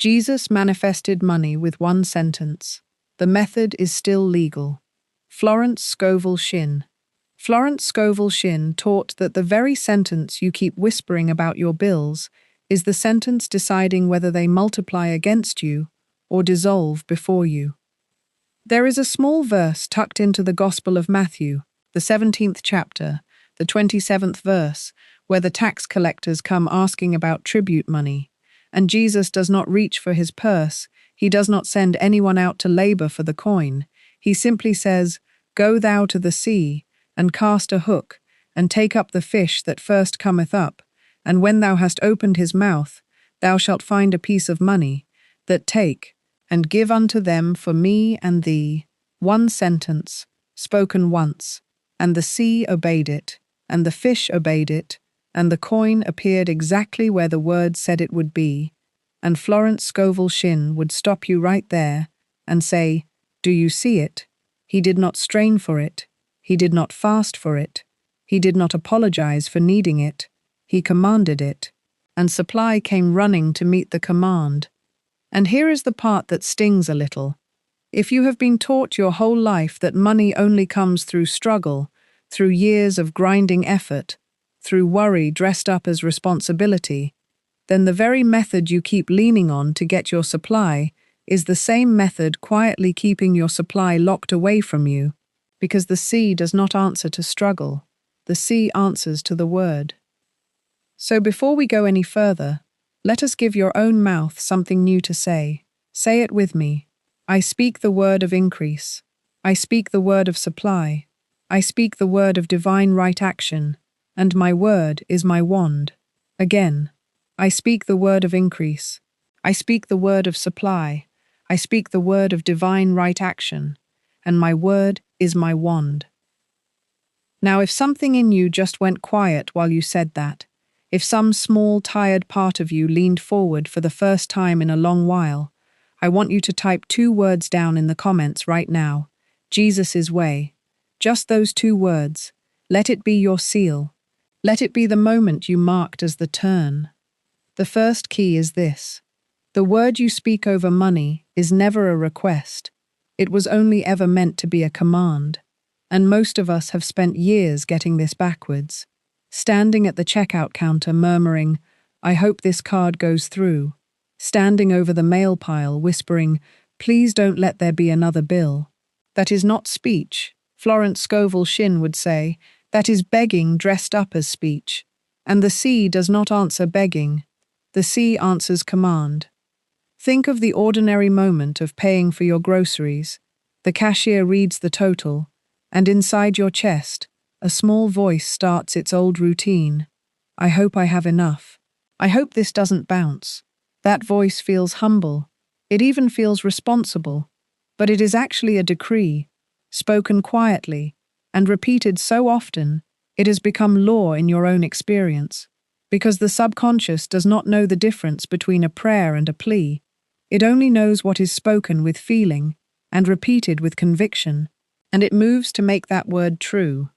Jesus manifested money with one sentence. The method is still legal. Florence Scovel Shinn. Florence Scovel Shinn taught that the very sentence you keep whispering about your bills is the sentence deciding whether they multiply against you or dissolve before you. There is a small verse tucked into the Gospel of Matthew, the 17th chapter, the 27th verse, where the tax collectors come asking about tribute money, and Jesus does not reach for his purse. He does not send anyone out to labor for the coin. He simply says, "Go thou to the sea, and cast a hook, and take up the fish that first cometh up, and when thou hast opened his mouth, thou shalt find a piece of money, that take, and give unto them for me and thee." One sentence, spoken once, and the sea obeyed it, and the fish obeyed it, and the coin appeared exactly where the word said it would be, and Florence Scovel Shinn would stop you right there and say, "Do you see it? He did not strain for it. He did not fast for it. He did not apologize for needing it. He commanded it." And supply came running to meet the command. And here is the part that stings a little. If you have been taught your whole life that money only comes through struggle, through years of grinding effort, through worry dressed up as responsibility, then the very method you keep leaning on to get your supply is the same method quietly keeping your supply locked away from you, because the sea does not answer to struggle. The sea answers to the word. So before we go any further, let us give your own mouth something new to say. Say it with me. I speak the word of increase. I speak the word of supply. I speak the word of divine right action, and my word is my wand. Again, I speak the word of increase. I speak the word of supply. I speak the word of divine right action, and my word is my wand. Now, if something in you just went quiet while you said that, if some small, tired part of you leaned forward for the first time in a long while, I want you to type 2 words down in the comments right now. Jesus' way. Just those 2 words. Let it be your seal. Let it be the moment you marked as the turn. The first key is this. The word you speak over money is never a request. It was only ever meant to be a command. And most of us have spent years getting this backwards. Standing at the checkout counter murmuring, "I hope this card goes through." Standing over the mail pile whispering, "Please don't let there be another bill." That is not speech. Florence Scovel Shinn would say, that is begging dressed up as speech. And the sea does not answer begging. The sea answers command. Think of the ordinary moment of paying for your groceries. The cashier reads the total, and inside your chest, a small voice starts its old routine. "I hope I have enough. I hope this doesn't bounce." That voice feels humble. It even feels responsible. But it is actually a decree, spoken quietly, and repeated so often, it has become law in your own experience. Because the subconscious does not know the difference between a prayer and a plea. It only knows what is spoken with feeling and repeated with conviction, and it moves to make that word true.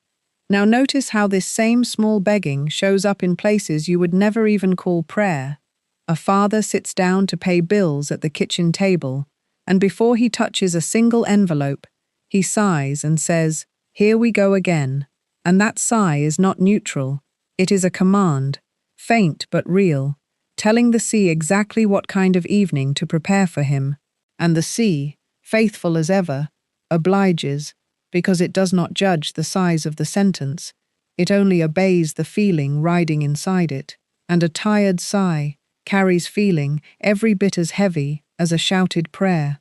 Now notice how this same small begging shows up in places you would never even call prayer. A father sits down to pay bills at the kitchen table, and before he touches a single envelope, he sighs and says, "Here we go again." And that sigh is not neutral. It is a command, faint but real, telling the sea exactly what kind of evening to prepare for him. And the sea, faithful as ever, obliges, because it does not judge the size of the sentence. It only obeys the feeling riding inside it. And a tired sigh carries feeling every bit as heavy as a shouted prayer.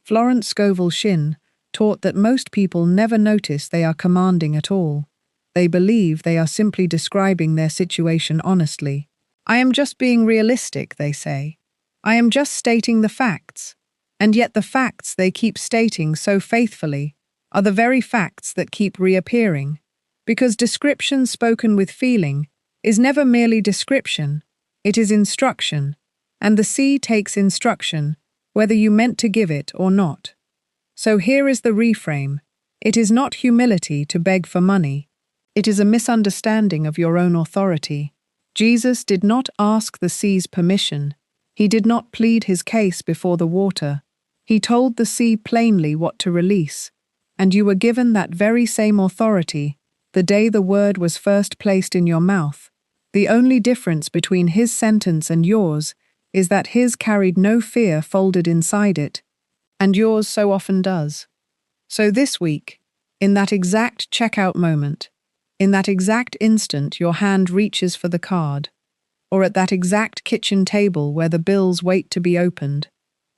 Florence Scovel Shinn taught that most people never notice they are commanding at all. They believe they are simply describing their situation honestly. "I am just being realistic," they say. "I am just stating the facts." And yet the facts they keep stating so faithfully are the very facts that keep reappearing. Because description spoken with feeling is never merely description, it is instruction, and the sea takes instruction, whether you meant to give it or not. So here is the reframe. It is not humility to beg for money. It is a misunderstanding of your own authority. Jesus did not ask the sea's permission. He did not plead his case before the water. He told the sea plainly what to release, and you were given that very same authority the day the word was first placed in your mouth. The only difference between his sentence and yours is that his carried no fear folded inside it, and yours so often does. So this week, in that exact checkout moment, in that exact instant your hand reaches for the card, or at that exact kitchen table where the bills wait to be opened,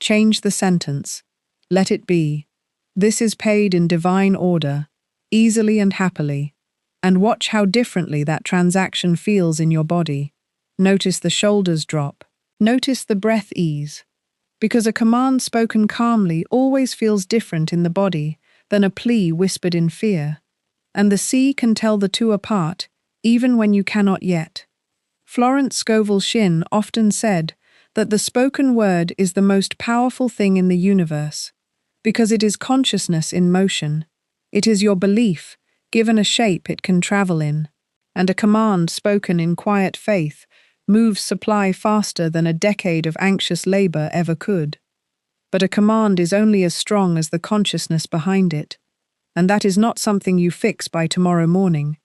change the sentence. Let it be. This is paid in divine order, easily and happily, and watch how differently that transaction feels in your body. Notice the shoulders drop. Notice the breath ease. Because a command spoken calmly always feels different in the body than a plea whispered in fear. And the sea can tell the two apart, even when you cannot yet. Florence Scovel Shinn often said that the spoken word is the most powerful thing in the universe, because it is consciousness in motion. It is your belief, given a shape it can travel in. And a command spoken in quiet faith moves supply faster than a decade of anxious labor ever could. But a command is only as strong as the consciousness behind it. And that is not something you fix by tomorrow morning.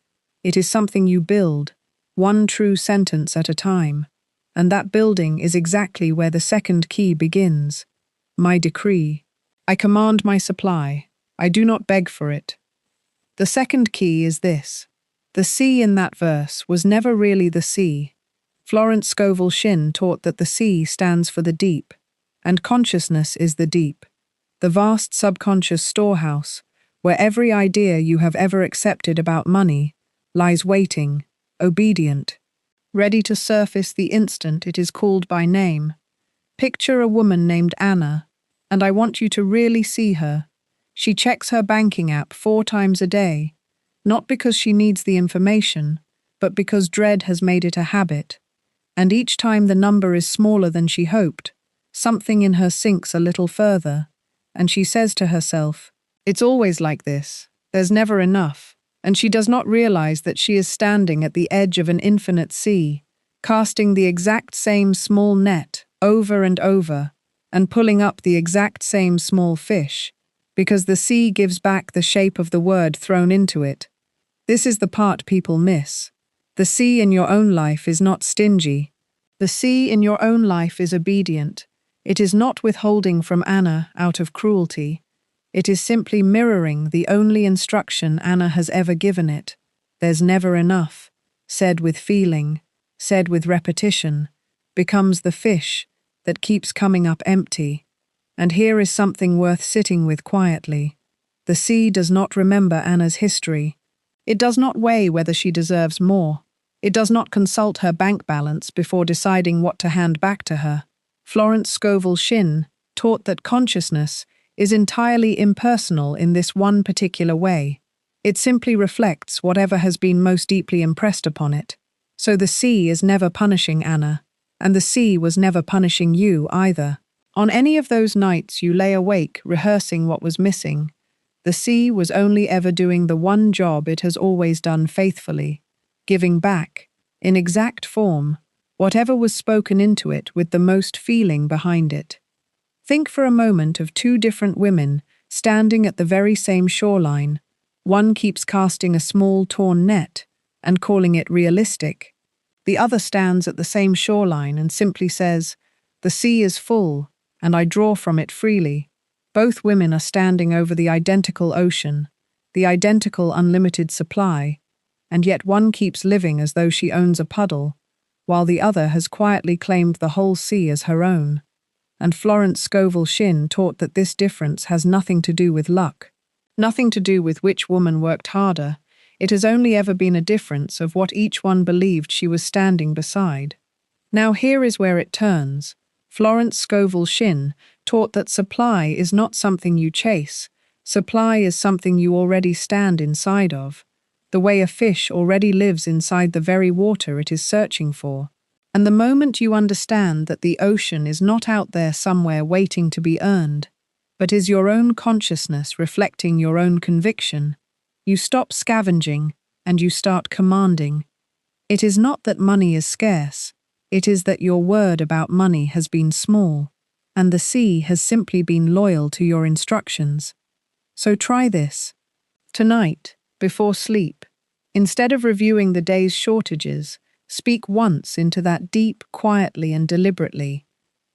It is something you build, one true sentence at a time. And that building is exactly where the second key begins. My decree. I command my supply. I do not beg for it. The second key is this. The sea in that verse was never really the sea. Florence Scovel Shinn taught that the sea stands for the deep, and consciousness is the deep, the vast subconscious storehouse, where every idea you have ever accepted about money lies waiting, obedient, ready to surface the instant it is called by name. Picture a woman named Anna, and I want you to really see her. She checks her banking app 4 times a day, not because she needs the information, but because dread has made it a habit. And each time the number is smaller than she hoped, something in her sinks a little further, and she says to herself, "It's always like this. There's never enough." And she does not realize that she is standing at the edge of an infinite sea, casting the exact same small net over and over, and pulling up the exact same small fish, because the sea gives back the shape of the word thrown into it. This is the part people miss. The sea in your own life is not stingy. The sea in your own life is obedient. It is not withholding from Anna out of cruelty. It is simply mirroring the only instruction Anna has ever given it. There's never enough, said with feeling, said with repetition, becomes the fish that keeps coming up empty. And here is something worth sitting with quietly. The sea does not remember Anna's history. It does not weigh whether she deserves more. It does not consult her bank balance before deciding what to hand back to her. Florence Scovel Shinn taught that consciousness is entirely impersonal in this one particular way. It simply reflects whatever has been most deeply impressed upon it. So the sea is never punishing Anna, and the sea was never punishing you either. On any of those nights you lay awake rehearsing what was missing, the sea was only ever doing the one job it has always done faithfully, giving back, in exact form, whatever was spoken into it with the most feeling behind it. Think for a moment of 2 different women standing at the very same shoreline. One keeps casting a small torn net and calling it realistic. The other stands at the same shoreline and simply says, "The sea is full, and I draw from it freely." Both women are standing over the identical ocean, the identical unlimited supply, and yet one keeps living as though she owns a puddle, while the other has quietly claimed the whole sea as her own. And Florence Scovel Shinn taught that this difference has nothing to do with luck, nothing to do with which woman worked harder. It has only ever been a difference of what each one believed she was standing beside. Now here is where it turns. Florence Scovel Shinn taught that supply is not something you chase. Supply is something you already stand inside of, the way a fish already lives inside the very water it is searching for. And the moment you understand that the ocean is not out there somewhere waiting to be earned, but is your own consciousness reflecting your own conviction, you stop scavenging and you start commanding. It is not that money is scarce. It is that your word about money has been small, and the sea has simply been loyal to your instructions. So try this. Tonight, before sleep, instead of reviewing the day's shortages, speak once into that deep, quietly and deliberately.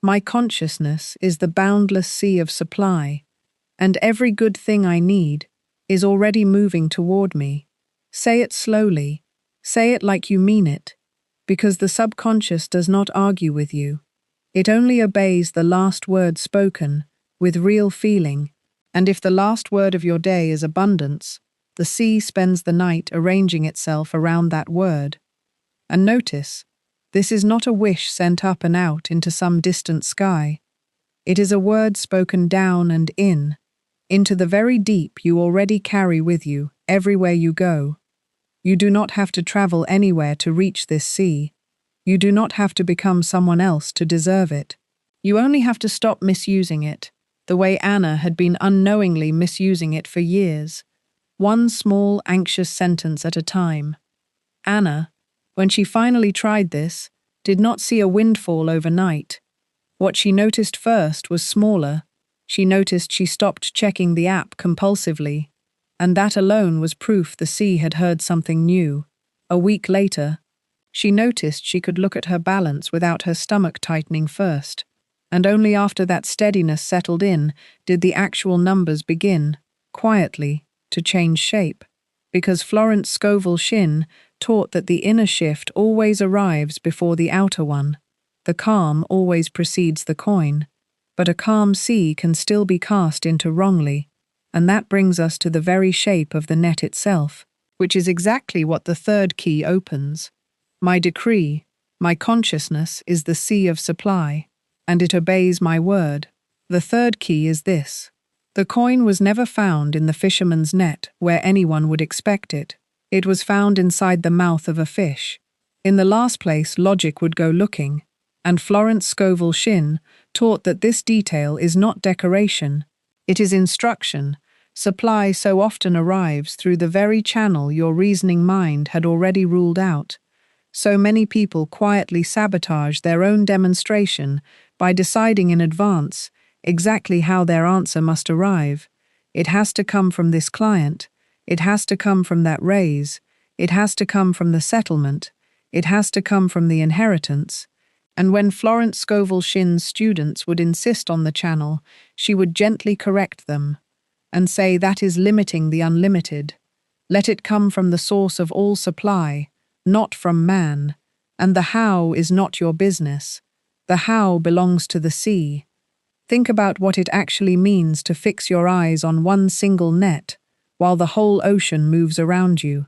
My consciousness is the boundless sea of supply, and every good thing I need is already moving toward me. Say it slowly, say it like you mean it, because the subconscious does not argue with you. It only obeys the last word spoken, with real feeling, and if the last word of your day is abundance, the sea spends the night arranging itself around that word. And notice, this is not a wish sent up and out into some distant sky. It is a word spoken down and in, into the very deep you already carry with you, everywhere you go. You do not have to travel anywhere to reach this sea. You do not have to become someone else to deserve it. You only have to stop misusing it, the way Anna had been unknowingly misusing it for years, one small, anxious sentence at a time. Anna, when she finally tried this, did not see a windfall overnight. What she noticed first was smaller. She noticed she stopped checking the app compulsively, and that alone was proof the sea had heard something new. A week later, she noticed she could look at her balance without her stomach tightening first, and only after that steadiness settled in did the actual numbers begin, quietly, to change shape. Because Florence Scovel Shinn taught that the inner shift always arrives before the outer one. The calm always precedes the coin, but a calm sea can still be cast into wrongly, and that brings us to the very shape of the net itself, which is exactly what the third key opens. My decree, my consciousness is the sea of supply, and it obeys my word. The third key is this. The coin was never found in the fisherman's net where anyone would expect it. It was found inside the mouth of a fish. In the last place logic would go looking, and Florence Scovel Shinn taught that this detail is not decoration, it is instruction. Supply so often arrives through the very channel your reasoning mind had already ruled out. So many people quietly sabotage their own demonstration by deciding in advance exactly how their answer must arrive. It has to come from this client. It has to come from that raise. It has to come from the settlement. It has to come from the inheritance. And when Florence Scovel Shinn's students would insist on the channel, she would gently correct them and say that is limiting the unlimited. Let it come from the source of all supply, not from man, and the how is not your business. The how belongs to the sea. Think about what it actually means to fix your eyes on one single net while the whole ocean moves around you.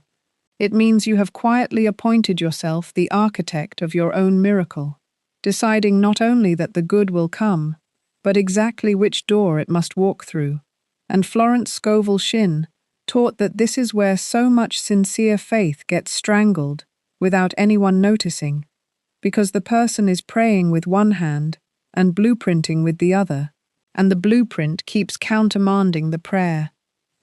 It means you have quietly appointed yourself the architect of your own miracle, deciding not only that the good will come, but exactly which door it must walk through. And Florence Scovel Shinn taught that this is where so much sincere faith gets strangled without anyone noticing, because the person is praying with one hand and blueprinting with the other, and the blueprint keeps countermanding the prayer.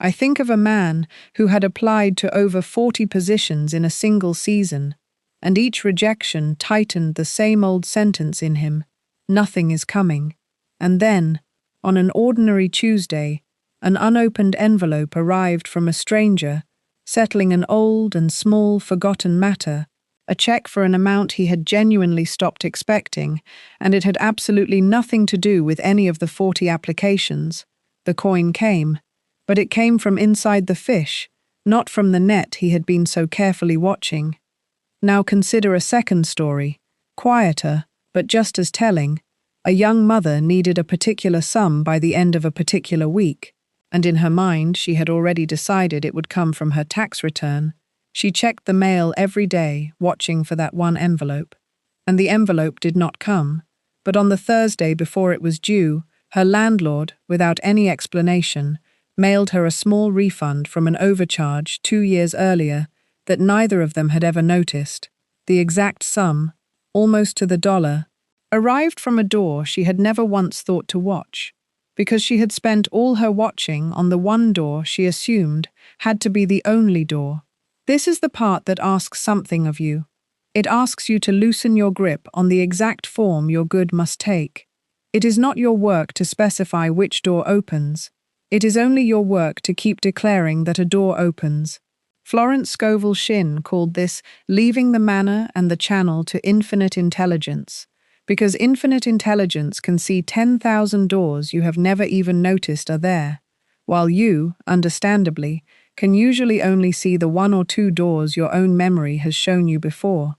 I think of a man who had applied to over 40 positions in a single season, and each rejection tightened the same old sentence in him, nothing is coming. And then, on an ordinary Tuesday, an unopened envelope arrived from a stranger, settling an old and small forgotten matter, a check for an amount he had genuinely stopped expecting, and it had absolutely nothing to do with any of the 40 applications. The coin came, but it came from inside the fish, not from the net he had been so carefully watching. Now consider a second story, quieter, but just as telling. A young mother needed a particular sum by the end of a particular week, and in her mind she had already decided it would come from her tax return. She checked the mail every day, watching for that one envelope. And the envelope did not come, but on the Thursday before it was due, her landlord, without any explanation, mailed her a small refund from an overcharge 2 years earlier that neither of them had ever noticed. The exact sum, almost to the dollar, arrived from a door she had never once thought to watch, because she had spent all her watching on the one door she assumed had to be the only door. This is the part that asks something of you. It asks you to loosen your grip on the exact form your good must take. It is not your work to specify which door opens. It is only your work to keep declaring that a door opens. Florence Scovel Shinn called this leaving the manner and the channel to infinite intelligence, because infinite intelligence can see 10,000 doors you have never even noticed are there, while you, understandably, can usually only see the one or two doors your own memory has shown you before.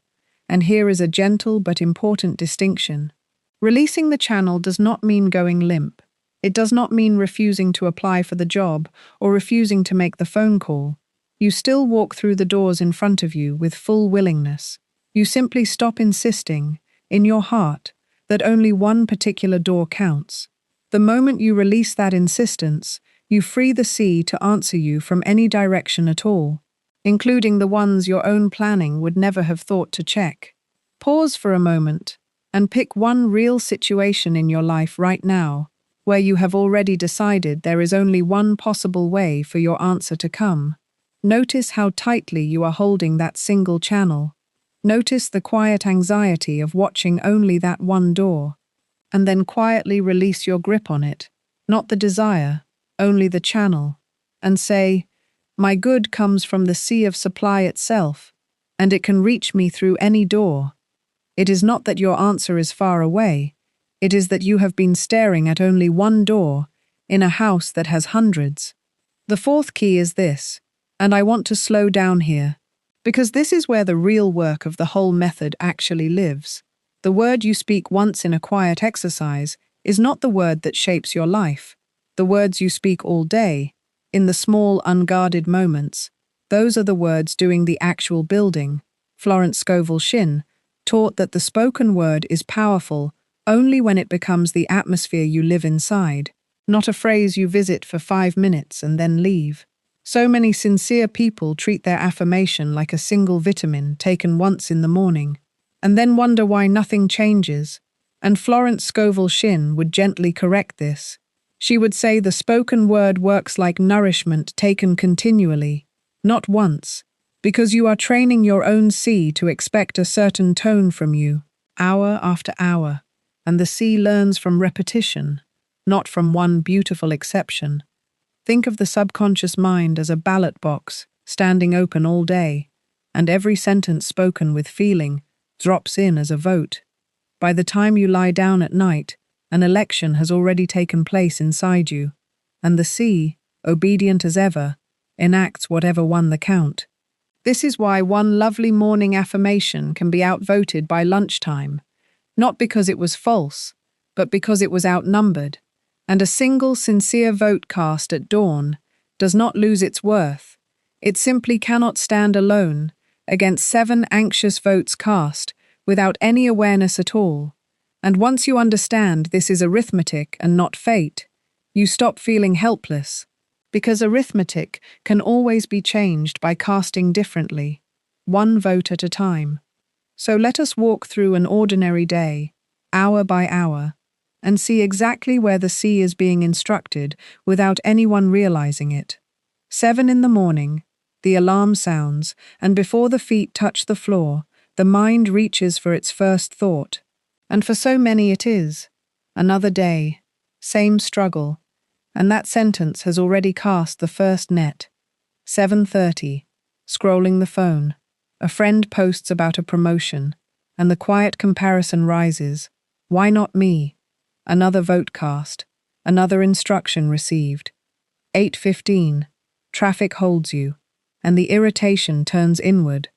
And here is a gentle but important distinction. Releasing the channel does not mean going limp. It does not mean refusing to apply for the job or refusing to make the phone call. You still walk through the doors in front of you with full willingness. You simply stop insisting, in your heart, that only one particular door counts. The moment you release that insistence, you free the sea to answer you from any direction at all, including the ones your own planning would never have thought to check. Pause for a moment and pick one real situation in your life right now where you have already decided there is only one possible way for your answer to come. Notice how tightly you are holding that single channel. Notice the quiet anxiety of watching only that one door, and then quietly release your grip on it, not the desire, only the channel, and say, "My good comes from the sea of supply itself, and it can reach me through any door." It is not that your answer is far away, it is that you have been staring at only one door in a house that has hundreds. The fourth key is this, and I want to slow down here, because this is where the real work of the whole method actually lives. The word you speak once in a quiet exercise is not the word that shapes your life. The words you speak all day, in the small, unguarded moments, those are the words doing the actual building. Florence Scovel Shinn taught that the spoken word is powerful only when it becomes the atmosphere you live inside, not a phrase you visit for 5 minutes and then leave. So many sincere people treat their affirmation like a single vitamin taken once in the morning, and then wonder why nothing changes. And Florence Scovel Shinn would gently correct this. She would say the spoken word works like nourishment taken continually, not once, because you are training your own sea to expect a certain tone from you, hour after hour, and the sea learns from repetition, not from one beautiful exception. Think of the subconscious mind as a ballot box, standing open all day, and every sentence spoken with feeling drops in as a vote. By the time you lie down at night, an election has already taken place inside you, and the sea, obedient as ever, enacts whatever won the count. This is why one lovely morning affirmation can be outvoted by lunchtime, not because it was false, but because it was outnumbered. And a single sincere vote cast at dawn does not lose its worth. It simply cannot stand alone against 7 anxious votes cast without any awareness at all. And once you understand this is arithmetic and not fate, you stop feeling helpless, because arithmetic can always be changed by casting differently, one vote at a time. So let us walk through an ordinary day, hour by hour, and see exactly where the sea is being instructed without anyone realizing it. 7 in the morning, the alarm sounds, and before the feet touch the floor, the mind reaches for its first thought. And for so many it is. Another day, same struggle, and that sentence has already cast the first net. 7:30, scrolling the phone. A friend posts about a promotion, and the quiet comparison rises. Why not me? Another vote cast, another instruction received. 8:15, traffic holds you, and the irritation turns inward.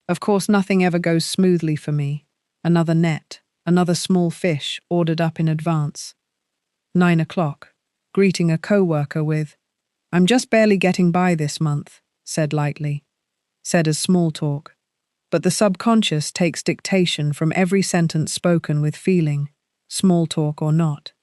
Of course, nothing ever goes smoothly for me. Another net, another small fish ordered up in advance. 9 o'clock, greeting a co-worker with, "I'm just barely getting by this month," said lightly, said as small talk. But the subconscious takes dictation from every sentence spoken with feeling, small talk or not.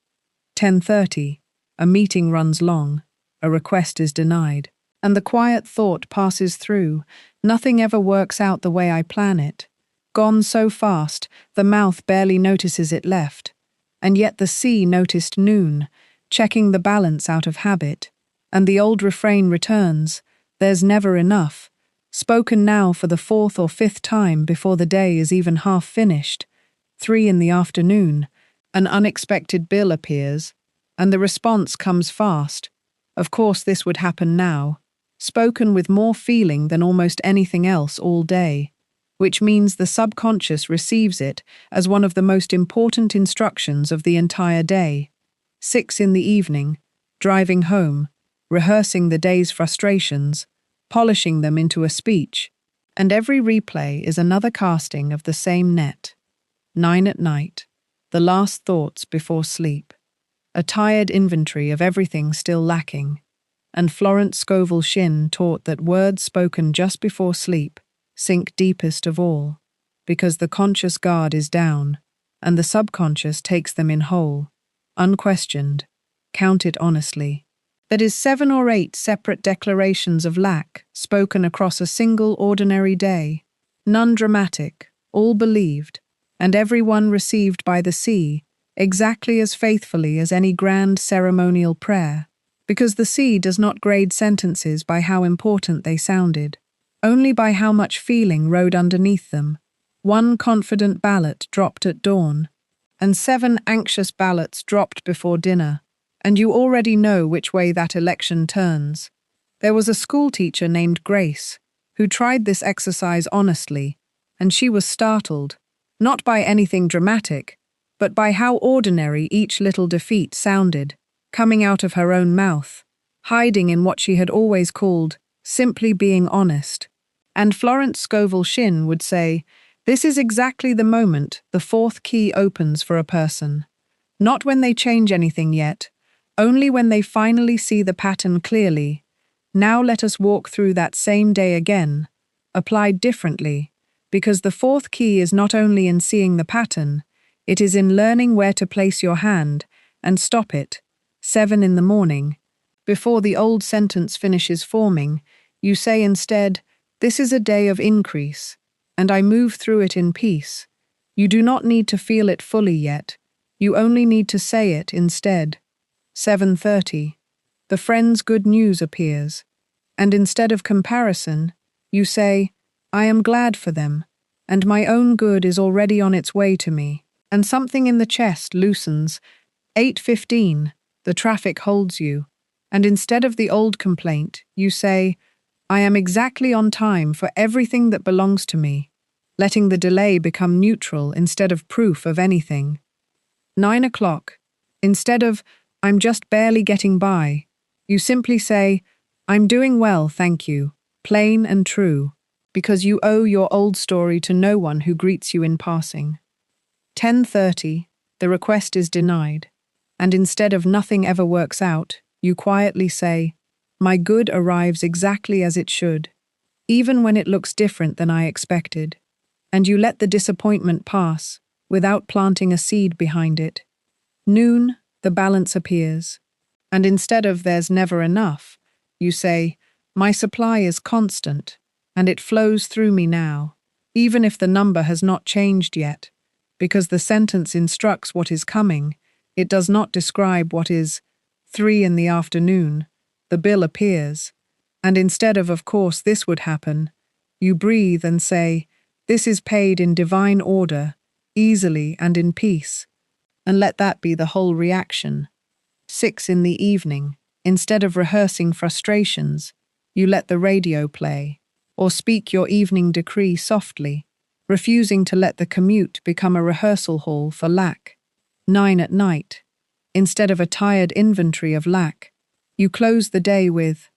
10:30, a meeting runs long, a request is denied, and the quiet thought passes through, nothing ever works out the way I plan it. Gone so fast, the mouth barely notices it left, and yet the sea noticed noon, checking the balance out of habit, and the old refrain returns, there's never enough, spoken now for the fourth or fifth time before the day is even half finished. 3 in the afternoon, an unexpected bill appears, and the response comes fast. Of course, this would happen now, spoken with more feeling than almost anything else all day, which means the subconscious receives it as one of the most important instructions of the entire day. 6 in the evening, driving home, rehearsing the day's frustrations, polishing them into a speech, and every replay is another casting of the same net. 9 at night, the last thoughts before sleep, a tired inventory of everything still lacking, and Florence Scovel Shinn taught that words spoken just before sleep sink deepest of all, because the conscious guard is down, and the subconscious takes them in whole, unquestioned, counted honestly. That is 7 or 8 separate declarations of lack spoken across a single ordinary day, none dramatic, all believed, and every one received by the sea exactly as faithfully as any grand ceremonial prayer, because the sea does not grade sentences by how important they sounded, only by how much feeling rode underneath them. 1 confident ballot dropped at dawn, and 7 anxious ballots dropped before dinner, and you already know which way that election turns. There was a schoolteacher named Grace who tried this exercise honestly, and she was startled, not by anything dramatic, but by how ordinary each little defeat sounded, coming out of her own mouth, hiding in what she had always called simply being honest. And Florence Scovel Shinn would say, this is exactly the moment the 4th key opens for a person. Not when they change anything yet, only when they finally see the pattern clearly. Now let us walk through that same day again, applied differently, because the 4th key is not only in seeing the pattern, it is in learning where to place your hand and stop it. 7 in the morning. Before the old sentence finishes forming, you say instead, this is a day of increase, and I move through it in peace. You do not need to feel it fully yet, you only need to say it instead. 7:30. The friend's good news appears, and instead of comparison, you say, I am glad for them, and my own good is already on its way to me, and something in the chest loosens. 8:15. The traffic holds you, and instead of the old complaint, you say, I am exactly on time for everything that belongs to me, letting the delay become neutral instead of proof of anything. 9 o'clock. Instead of, I'm just barely getting by, you simply say, I'm doing well, thank you, plain and true, because you owe your old story to no one who greets you in passing. 10:30. The request is denied, and instead of nothing ever works out, you quietly say, my good arrives exactly as it should, even when it looks different than I expected, and you let the disappointment pass without planting a seed behind it. Noon, the balance appears, and instead of there's never enough, you say, my supply is constant, and it flows through me now, even if the number has not changed yet, because the sentence instructs what is coming, it does not describe what is. 3 in the afternoon, the bill appears, and instead of course this would happen, you breathe and say, this is paid in divine order, easily and in peace, and let that be the whole reaction. 6 in the evening, instead of rehearsing frustrations, you let the radio play, or speak your evening decree softly, refusing to let the commute become a rehearsal hall for lack. 9 at night, instead of a tired inventory of lack, you close the day with,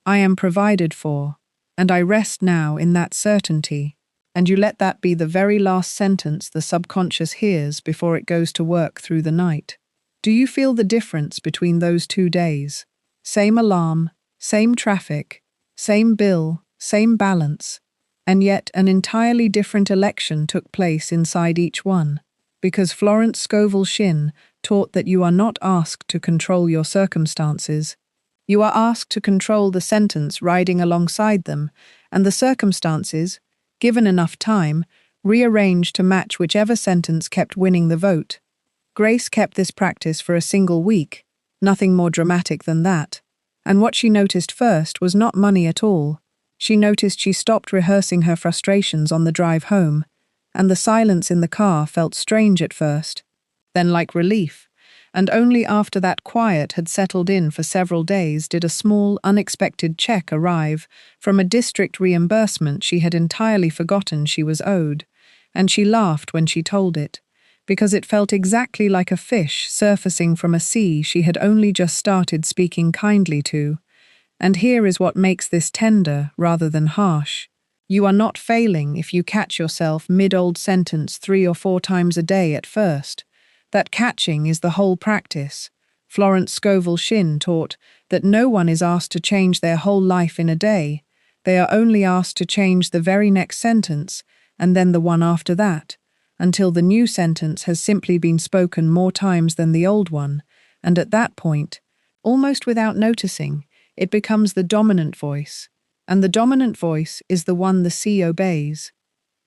I am provided for, and I rest now in that certainty, and you let that be the very last sentence the subconscious hears before it goes to work through the night. Do you feel the difference between those 2 days? Same alarm, same traffic, same bill, same balance, and yet an entirely different election took place inside each one, because Florence Scovel Shinn taught that you are not asked to control your circumstances. You are asked to control the sentence riding alongside them, and the circumstances, given enough time, rearranged to match whichever sentence kept winning the vote. Grace kept this practice for a single week, nothing more dramatic than that, and what she noticed first was not money at all. She noticed she stopped rehearsing her frustrations on the drive home, and the silence in the car felt strange at first, then like relief, and only after that quiet had settled in for several days did a small, unexpected check arrive from a district reimbursement she had entirely forgotten she was owed, and she laughed when she told it, because it felt exactly like a fish surfacing from a sea she had only just started speaking kindly to. And here is what makes this tender rather than harsh. You are not failing if you catch yourself mid-old sentence 3 or 4 times a day at first. That catching is the whole practice. Florence Scovel Shinn taught that no one is asked to change their whole life in a day. They are only asked to change the very next sentence, and then the one after that, until the new sentence has simply been spoken more times than the old one, and at that point, almost without noticing, it becomes the dominant voice, and the dominant voice is the one the sea obeys.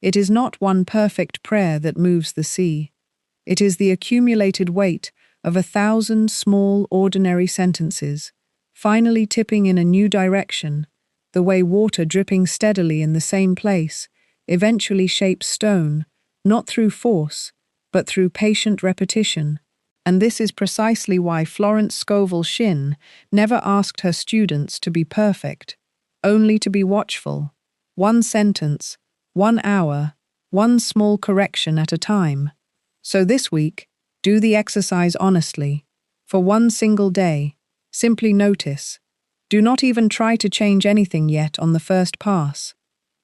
It is not one perfect prayer that moves the sea. It is the accumulated weight of 1,000 small, ordinary sentences, finally tipping in a new direction, the way water dripping steadily in the same place eventually shapes stone, not through force, but through patient repetition. And this is precisely why Florence Scovel Shinn never asked her students to be perfect, only to be watchful. One sentence, 1 hour, one small correction at a time. So this week, do the exercise honestly. For one single day, simply notice. Do not even try to change anything yet on the first pass.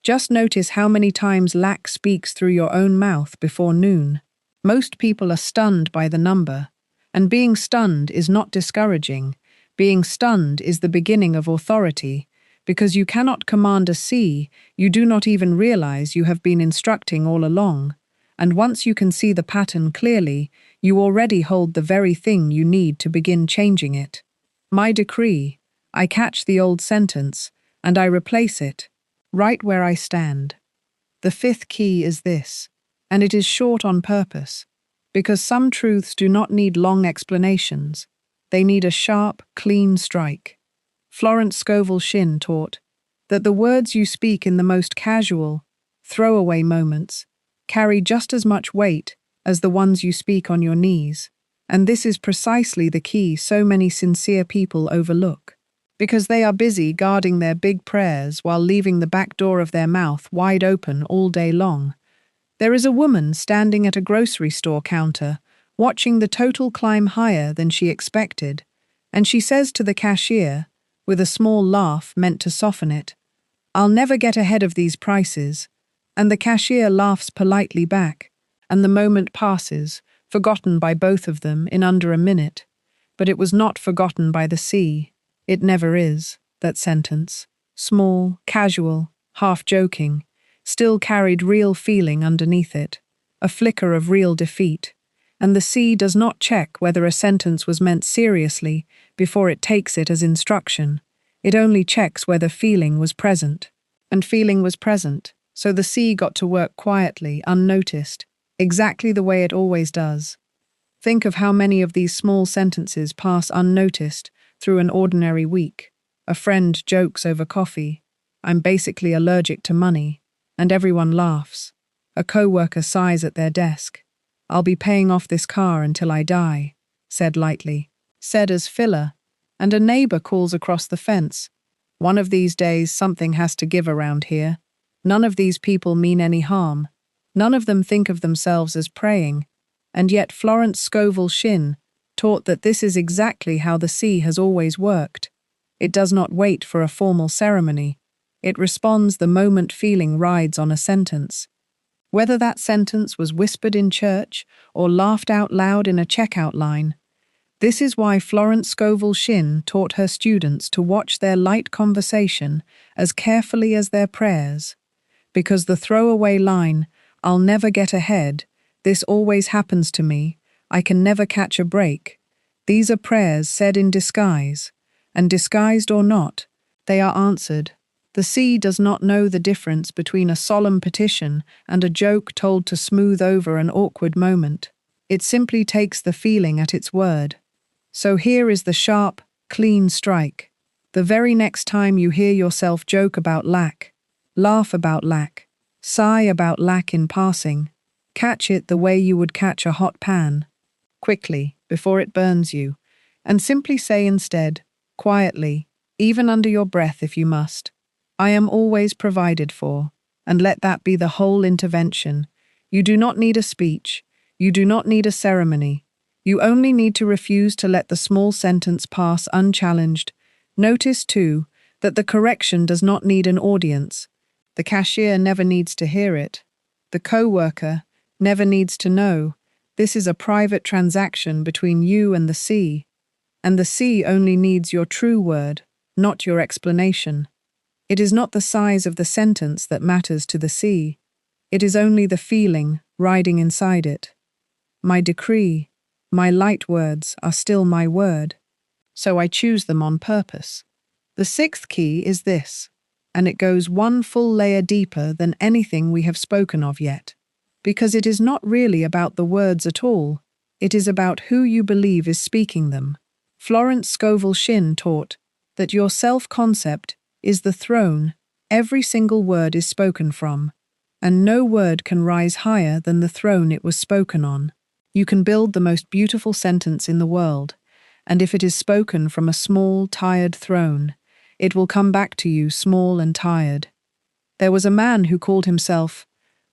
Just notice how many times lack speaks through your own mouth before noon. Most people are stunned by the number, and being stunned is not discouraging. Being stunned is the beginning of authority, because you cannot command a sea you do not even realize you have been instructing all along. And once you can see the pattern clearly, you already hold the very thing you need to begin changing it. My decree: I catch the old sentence, and I replace it, right where I stand. The 5th key is this, and it is short on purpose, because some truths do not need long explanations. They need a sharp, clean strike. Florence Scovel Shinn taught that the words you speak in the most casual, throwaway moments carry just as much weight as the ones you speak on your knees, and this is precisely the key so many sincere people overlook, because they are busy guarding their big prayers while leaving the back door of their mouth wide open all day long. There is a woman standing at a grocery store counter, watching the total climb higher than she expected, and she says to the cashier, with a small laugh meant to soften it, "I'll never get ahead of these prices." And the cashier laughs politely back, and the moment passes, forgotten by both of them in under a minute. But it was not forgotten by the sea. It never is, that sentence. Small, casual, half-joking, still carried real feeling underneath it, a flicker of real defeat. And the sea does not check whether a sentence was meant seriously before it takes it as instruction. It only checks whether feeling was present. And feeling was present. So the sea got to work quietly, unnoticed, exactly the way it always does. Think of how many of these small sentences pass unnoticed through an ordinary week. A friend jokes over coffee, "I'm basically allergic to money," and everyone laughs. A coworker sighs at their desk, "I'll be paying off this car until I die," said lightly, said as filler, and a neighbor calls across the fence, "One of these days something has to give around here." None of these people mean any harm. None of them think of themselves as praying. And yet Florence Scovel Shinn taught that this is exactly how the sea has always worked. It does not wait for a formal ceremony. It responds the moment feeling rides on a sentence. Whether that sentence was whispered in church or laughed out loud in a checkout line. This is why Florence Scovel Shinn taught her students to watch their light conversation as carefully as their prayers. Because the throwaway line, "I'll never get ahead," "This always happens to me," "I can never catch a break," these are prayers said in disguise, and disguised or not, they are answered. The sea does not know the difference between a solemn petition and a joke told to smooth over an awkward moment. It simply takes the feeling at its word. So here is the sharp, clean strike. The very next time you hear yourself joke about lack, laugh about lack, sigh about lack in passing, catch it the way you would catch a hot pan, quickly, before it burns you, and simply say instead, quietly, even under your breath if you must, I am always provided for, and let that be the whole intervention. You do not need a speech, you do not need a ceremony, you only need to refuse to let the small sentence pass unchallenged. Notice, too, that the correction does not need an audience. The cashier never needs to hear it. The co-worker never needs to know. This is a private transaction between you and the sea. And the sea only needs your true word, not your explanation. It is not the size of the sentence that matters to the sea. It is only the feeling riding inside it. My decree, my light words are still my word, so I choose them on purpose. The sixth key is this, and it goes one full layer deeper than anything we have spoken of yet, because it is not really about the words at all, it is about who you believe is speaking them. Florence Scovel Shinn taught that your self-concept is the throne every single word is spoken from, and no word can rise higher than the throne it was spoken on. You can build the most beautiful sentence in the world, and if it is spoken from a small, tired throne, it will come back to you small and tired. There was a man who called himself,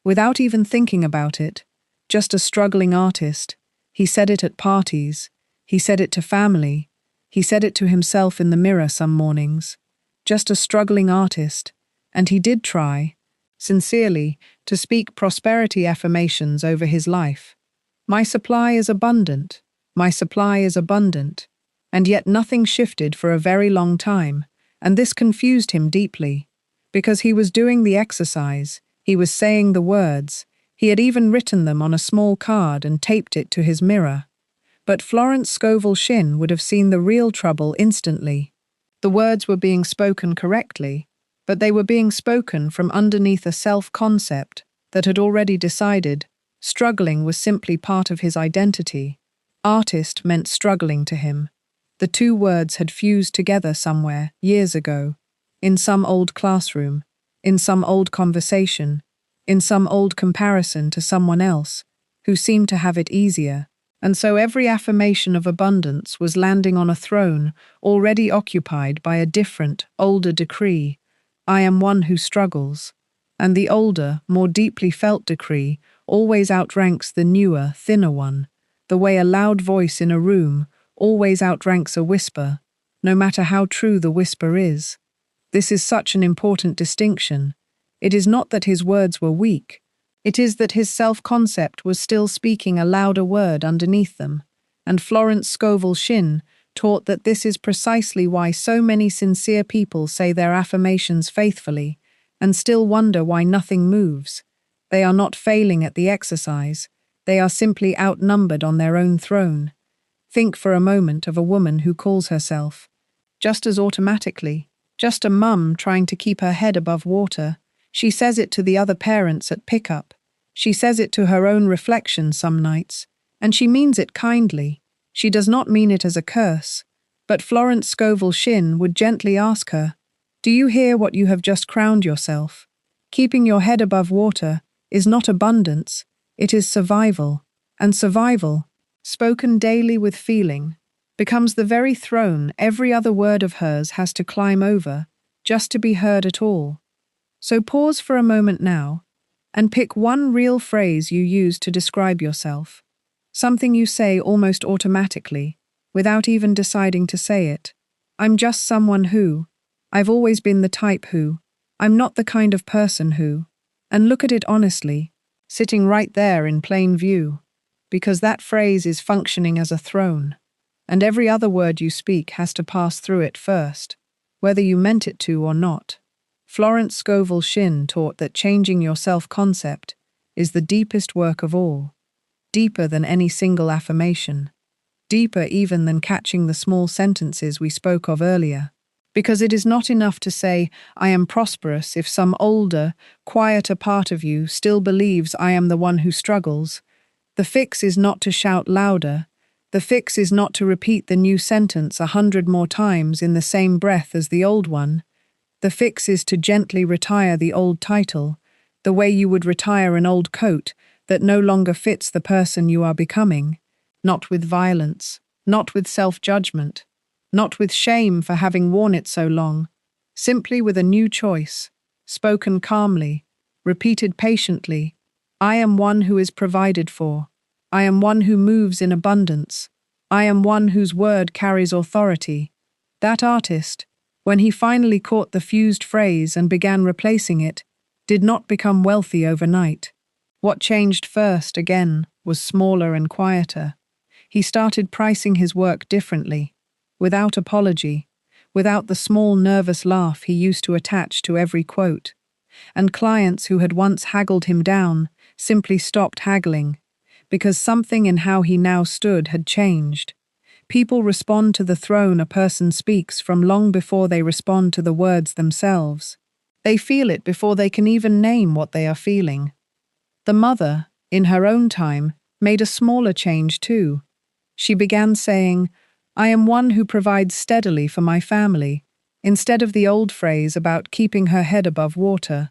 without even thinking about it, just a struggling artist. He said it at parties, he said it to family, he said it to himself in the mirror some mornings. Just a struggling artist, and he did try, sincerely, to speak prosperity affirmations over his life. My supply is abundant, my supply is abundant, and yet nothing shifted for a very long time, and this confused him deeply, because he was doing the exercise, he was saying the words, he had even written them on a small card and taped it to his mirror. But Florence Scovel Shinn would have seen the real trouble instantly. The words were being spoken correctly, but they were being spoken from underneath a self-concept that had already decided struggling was simply part of his identity. Artist meant struggling to him. The two words had fused together somewhere, years ago, in some old classroom, in some old conversation, in some old comparison to someone else, who seemed to have it easier. And so every affirmation of abundance was landing on a throne already occupied by a different, older decree. I am one who struggles. And the older, more deeply felt decree always outranks the newer, thinner one, the way a loud voice in a room always outranks a whisper, no matter how true the whisper is. This is such an important distinction. It is not that his words were weak. It is that his self-concept was still speaking a louder word underneath them, and Florence Scovel Shinn taught that this is precisely why so many sincere people say their affirmations faithfully and still wonder why nothing moves. They are not failing at the exercise, they are simply outnumbered on their own throne. Think for a moment of a woman who calls herself, just as automatically, just a mum trying to keep her head above water. She says it to the other parents at pickup. She says it to her own reflection some nights, and she means it kindly. She does not mean it as a curse. But Florence Scovel Shinn would gently ask her, do you hear what you have just crowned yourself? Keeping your head above water is not abundance, it is survival. And survival, spoken daily with feeling, becomes the very throne every other word of hers has to climb over, just to be heard at all. So pause for a moment now, and pick one real phrase you use to describe yourself. Something you say almost automatically, without even deciding to say it. I'm just someone who. I've always been the type who. I'm not the kind of person who. And look at it honestly, sitting right there in plain view. Because that phrase is functioning as a throne, and every other word you speak has to pass through it first, whether you meant it to or not. Florence Scovel Shinn taught that changing your self-concept is the deepest work of all, deeper than any single affirmation, deeper even than catching the small sentences we spoke of earlier. Because it is not enough to say, I am prosperous, if some older, quieter part of you still believes I am the one who struggles. The fix is not to shout louder, The fix is not to repeat the new sentence 100 more times in the same breath as the old one. The fix is to gently retire the old title, the way you would retire an old coat that no longer fits the person you are becoming, not with violence, not with self-judgment, not with shame for having worn it so long, simply with a new choice, spoken calmly, repeated patiently. I am one who is provided for. I am one who moves in abundance. I am one whose word carries authority. That artist, when he finally caught the fused phrase and began replacing it, did not become wealthy overnight. What changed first, again, was smaller and quieter. He started pricing his work differently, without apology, without the small nervous laugh he used to attach to every quote. And clients who had once haggled him down simply stopped haggling, because something in how he now stood had changed. People respond to the throne a person speaks from long before they respond to the words themselves. They feel it before they can even name what they are feeling. The mother, in her own time, made a smaller change too. She began saying, I am one who provides steadily for my family, instead of the old phrase about keeping her head above water.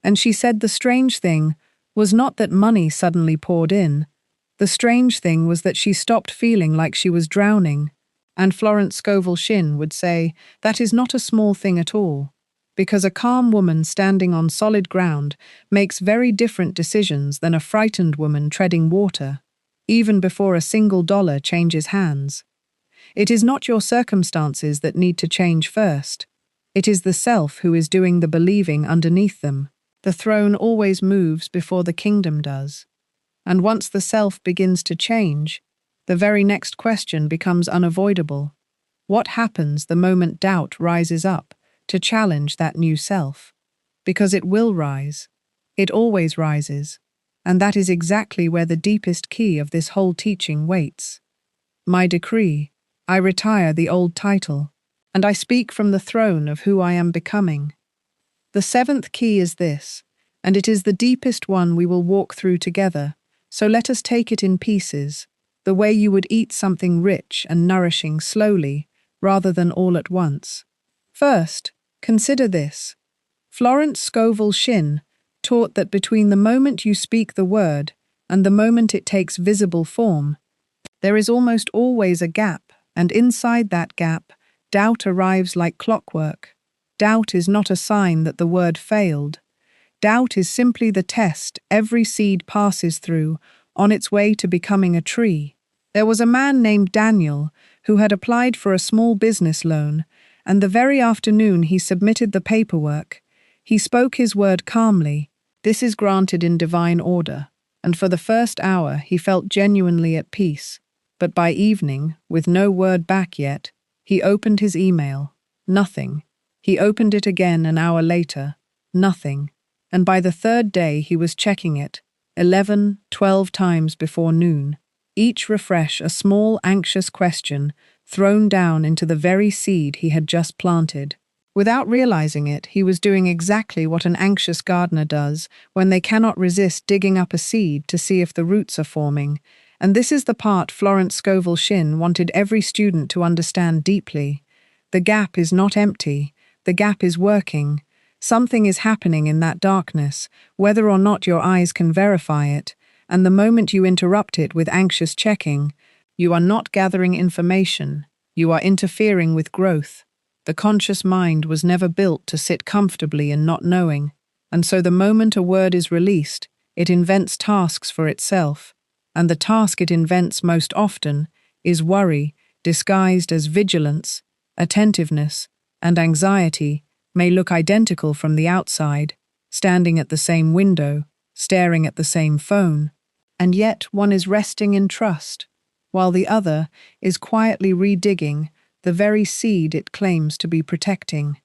And she said the strange thing was not that money suddenly poured in. The strange thing was that she stopped feeling like she was drowning. And Florence Scovel Shinn would say, that is not a small thing at all, because a calm woman standing on solid ground makes very different decisions than a frightened woman treading water, even before a single dollar changes hands. It is not your circumstances that need to change first. It is the self who is doing the believing underneath them. The throne always moves before the kingdom does. And once the self begins to change, the very next question becomes unavoidable. What happens the moment doubt rises up to challenge that new self? Because it will rise. It always rises. And that is exactly where the deepest key of this whole teaching waits. My decree, I retire the old title, and I speak from the throne of who I am becoming. The seventh key is this, and it is the deepest one we will walk through together. So let us take it in pieces, the way you would eat something rich and nourishing slowly, rather than all at once. First, consider this. Florence Scovel Shinn taught that between the moment you speak the word and the moment it takes visible form, there is almost always a gap, and inside that gap, doubt arrives like clockwork. Doubt is not a sign that the word failed. Doubt is simply the test every seed passes through on its way to becoming a tree. There was a man named Daniel who had applied for a small business loan, and the very afternoon he submitted the paperwork, he spoke his word calmly, "This is granted in divine order," and for the first hour he felt genuinely at peace. But by evening, with no word back yet, he opened his email. Nothing. He opened it again an hour later. Nothing. And by the third day he was checking it, 11, 12 times before noon, each refresh a small anxious question thrown down into the very seed he had just planted. Without realizing it, he was doing exactly what an anxious gardener does when they cannot resist digging up a seed to see if the roots are forming. And this is the part Florence Scovel Shinn wanted every student to understand deeply. The gap is not empty. The gap is working. Something is happening in that darkness, whether or not your eyes can verify it, and the moment you interrupt it with anxious checking, you are not gathering information, you are interfering with growth. The conscious mind was never built to sit comfortably in not knowing, and so the moment a word is released, it invents tasks for itself, and the task it invents most often is worry, disguised as vigilance, attentiveness, and anxiety, may look identical from the outside, standing at the same window, staring at the same phone, and yet one is resting in trust, while the other is quietly redigging the very seed it claims to be protecting.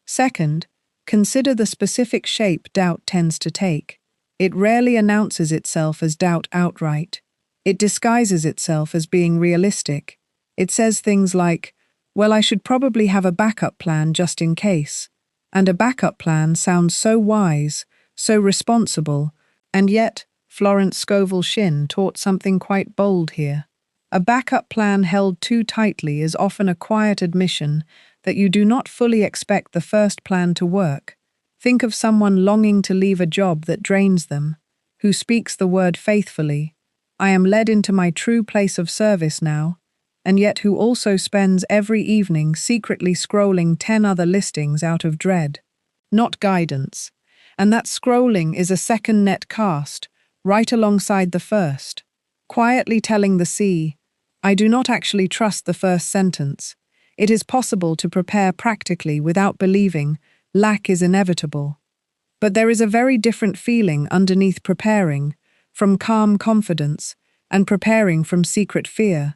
Second, consider the specific shape doubt tends to take. It rarely announces itself as doubt outright. It disguises itself as being realistic. It says things like, well, I should probably have a backup plan just in case. And a backup plan sounds so wise, so responsible, and yet Florence Scovel Shinn taught something quite bold here. A backup plan held too tightly is often a quiet admission that you do not fully expect the first plan to work. Think of someone longing to leave a job that drains them, who speaks the word faithfully, "I am led into my true place of service now," and yet who also spends every evening secretly scrolling 10 other listings out of dread. Not guidance. And that scrolling is a second net cast, right alongside the first, quietly telling the sea, "I do not actually trust the first sentence. It is possible to prepare practically without believing lack is inevitable." But there is a very different feeling underneath preparing, from calm confidence, and preparing from secret fear.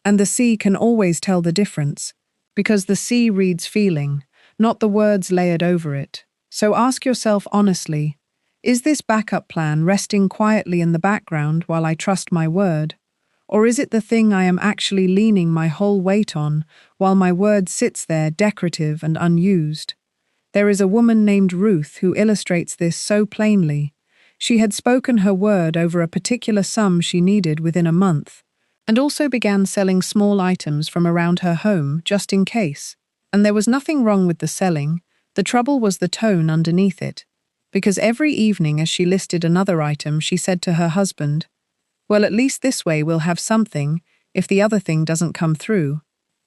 And the sea can always tell the difference, because the sea reads feeling, not the words layered over it. So ask yourself honestly, is this backup plan resting quietly in the background while I trust my word? Or is it the thing I am actually leaning my whole weight on while my word sits there decorative and unused? There is a woman named Ruth who illustrates this so plainly. She had spoken her word over a particular sum she needed within a month, and also began selling small items from around her home just in case. And there was nothing wrong with the selling, the trouble was the tone underneath it. Because every evening as she listed another item, she said to her husband, "Well, at least this way we'll have something if the other thing doesn't come through."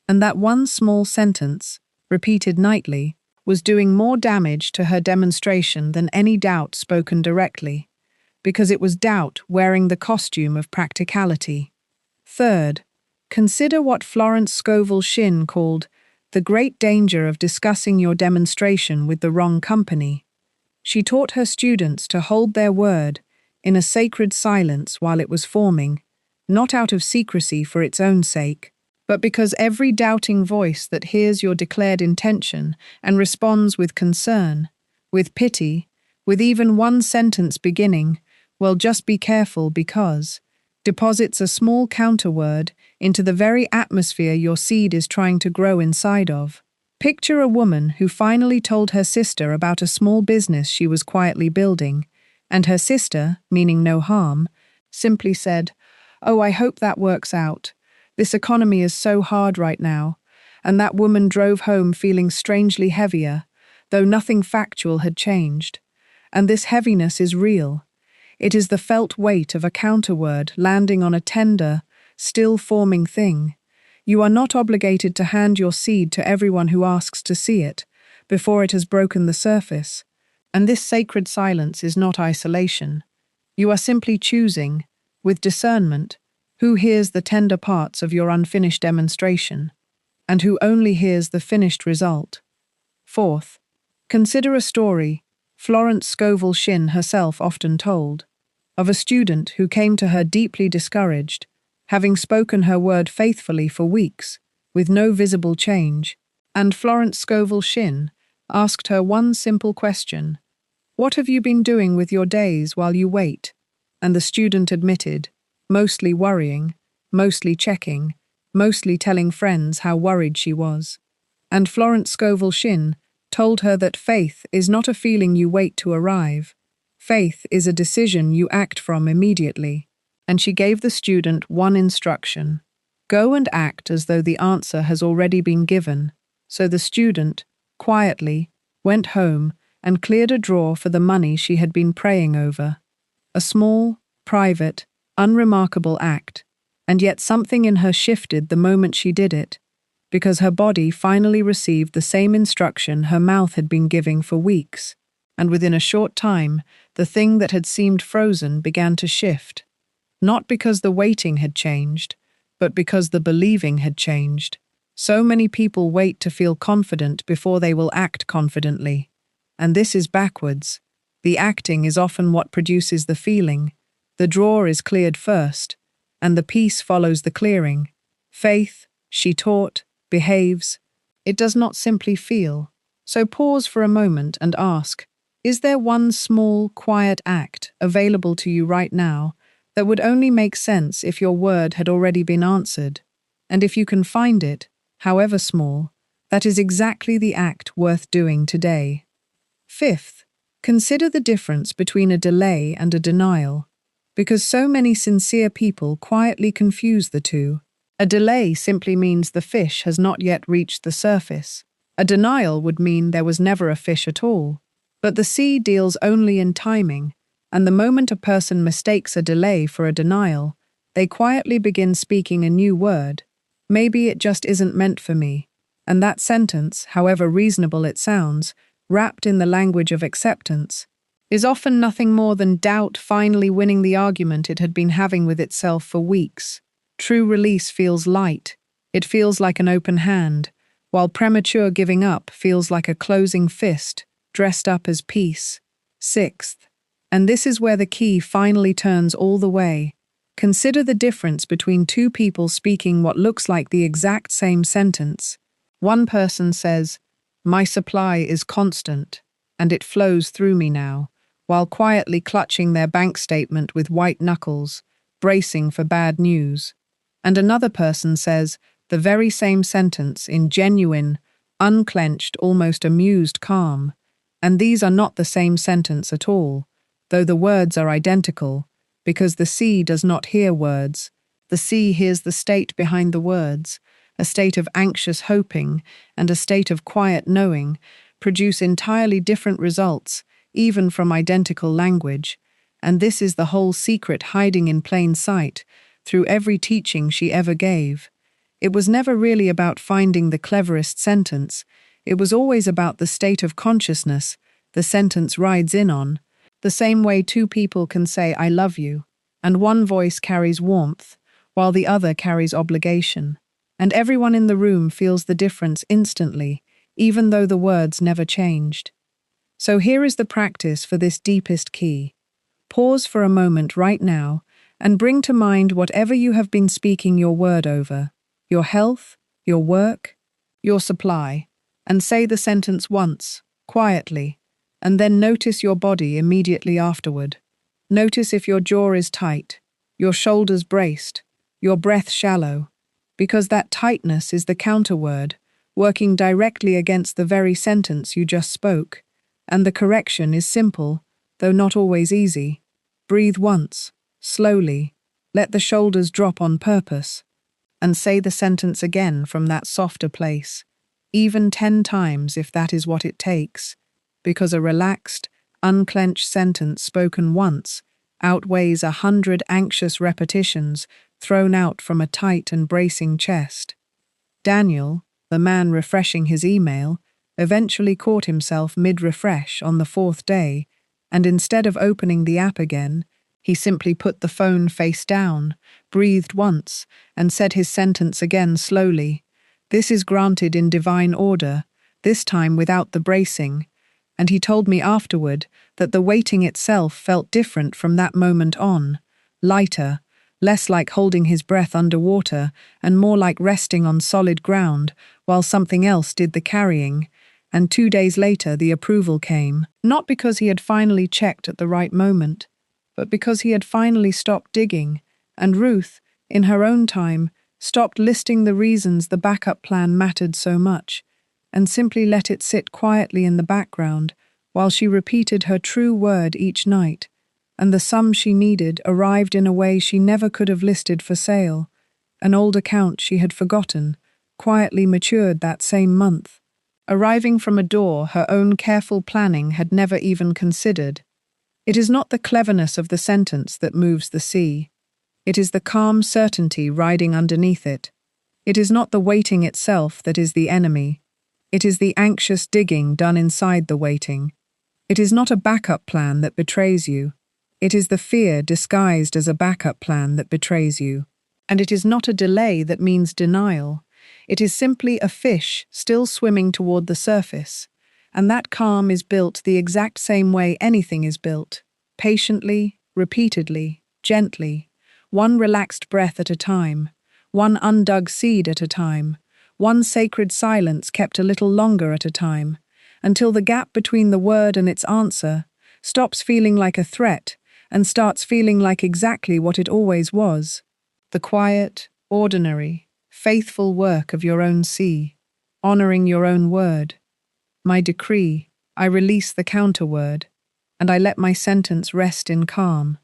And that one small sentence, repeated nightly, was doing more damage to her demonstration than any doubt spoken directly, because it was doubt wearing the costume of practicality. Third, consider what Florence Scovel Shinn called the great danger of discussing your demonstration with the wrong company. She taught her students to hold their word in a sacred silence while it was forming, not out of secrecy for its own sake, but because every doubting voice that hears your declared intention and responds with concern, with pity, with even one sentence beginning, "Well, just be careful because," deposits a small counterword into the very atmosphere your seed is trying to grow inside of. Picture a woman who finally told her sister about a small business she was quietly building, and her sister, meaning no harm, simply said, "Oh, I hope that works out. This economy is so hard right now," and that woman drove home feeling strangely heavier, though nothing factual had changed. And this heaviness is real. It is the felt weight of a counterword landing on a tender, still forming thing. You are not obligated to hand your seed to everyone who asks to see it before it has broken the surface. And this sacred silence is not isolation. You are simply choosing, with discernment, who hears the tender parts of your unfinished demonstration, and who only hears the finished result. Fourth, consider a story Florence Scovel Shinn herself often told, of a student who came to her deeply discouraged, having spoken her word faithfully for weeks, with no visible change, and Florence Scovel Shinn asked her one simple question: "What have you been doing with your days while you wait?" And the student admitted, mostly worrying, mostly checking, mostly telling friends how worried she was. And Florence Scovel Shinn told her that faith is not a feeling you wait to arrive. Faith is a decision you act from immediately. And she gave the student one instruction: go and act as though the answer has already been given. So the student, quietly, went home and cleared a drawer for the money she had been praying over. A small, private, unremarkable act, and yet something in her shifted the moment she did it, because her body finally received the same instruction her mouth had been giving for weeks, and within a short time, the thing that had seemed frozen began to shift. Not because the waiting had changed, but because the believing had changed. So many people wait to feel confident before they will act confidently. And this is backwards. The acting is often what produces the feeling. The drawer is cleared first, and the peace follows the clearing. Faith, she taught, behaves. It does not simply feel. So pause for a moment and ask, is there one small, quiet act available to you right now that would only make sense if your word had already been answered? And if you can find it, however small, that is exactly the act worth doing today. Fifth, consider the difference between a delay and a denial, because so many sincere people quietly confuse the two. A delay simply means the fish has not yet reached the surface. A denial would mean there was never a fish at all. But the sea deals only in timing, and the moment a person mistakes a delay for a denial, they quietly begin speaking a new word. Maybe it just isn't meant for me. And that sentence, however reasonable it sounds, wrapped in the language of acceptance, is often nothing more than doubt finally winning the argument it had been having with itself for weeks. True release feels light. It feels like an open hand, while premature giving up feels like a closing fist, dressed up as peace. Sixth, and this is where the key finally turns all the way. Consider the difference between two people speaking what looks like the exact same sentence. One person says, "My supply is constant, and it flows through me now," while quietly clutching their bank statement with white knuckles, bracing for bad news. And another person says the very same sentence in genuine, unclenched, almost amused calm. And these are not the same sentence at all, though the words are identical, because the sea does not hear words. The sea hears the state behind the words. A state of anxious hoping and a state of quiet knowing produce entirely different results, even from identical language. And this is the whole secret hiding in plain sight through every teaching she ever gave. It was never really about finding the cleverest sentence. It was always about the state of consciousness the sentence rides in on. The same way two people can say, "I love you," and one voice carries warmth, while the other carries obligation. And everyone in the room feels the difference instantly, even though the words never changed. So here is the practice for this deepest key. Pause for a moment right now and bring to mind whatever you have been speaking your word over, your health, your work, your supply, and say the sentence once, quietly, and then notice your body immediately afterward. Notice if your jaw is tight, your shoulders braced, your breath shallow, because that tightness is the counterword, working directly against the very sentence you just spoke. And the correction is simple, though not always easy. Breathe once, slowly, let the shoulders drop on purpose, and say the sentence again from that softer place, even 10 times if that is what it takes, because a relaxed, unclenched sentence spoken once outweighs 100 anxious repetitions thrown out from a tight and bracing chest. Daniel, the man refreshing his email, eventually caught himself mid-refresh on the 4th day, and instead of opening the app again, he simply put the phone face down, breathed once, and said his sentence again slowly. This is granted in divine order, this time without the bracing, and he told me afterward that the waiting itself felt different from that moment on, lighter, less like holding his breath underwater and more like resting on solid ground while something else did the carrying. And 2 days later the approval came, not because he had finally checked at the right moment, but because he had finally stopped digging, and Ruth, in her own time, stopped listing the reasons the backup plan mattered so much, and simply let it sit quietly in the background while she repeated her true word each night, and the sum she needed arrived in a way she never could have listed for sale. An old account she had forgotten, quietly matured that same month, arriving from a door her own careful planning had never even considered. It is not the cleverness of the sentence that moves the sea. It is the calm certainty riding underneath it. It is not the waiting itself that is the enemy. It is the anxious digging done inside the waiting. It is not a backup plan that betrays you. It is the fear disguised as a backup plan that betrays you. And it is not a delay that means denial. It is simply a fish still swimming toward the surface. And that calm is built the exact same way anything is built. Patiently, repeatedly, gently. One relaxed breath at a time. One undug seed at a time. One sacred silence kept a little longer at a time. Until the gap between the word and its answer stops feeling like a threat and starts feeling like exactly what it always was. The quiet, ordinary, faithful work of your own sea, honoring your own word. My decree, I release the counterword, and I let my sentence rest in calm.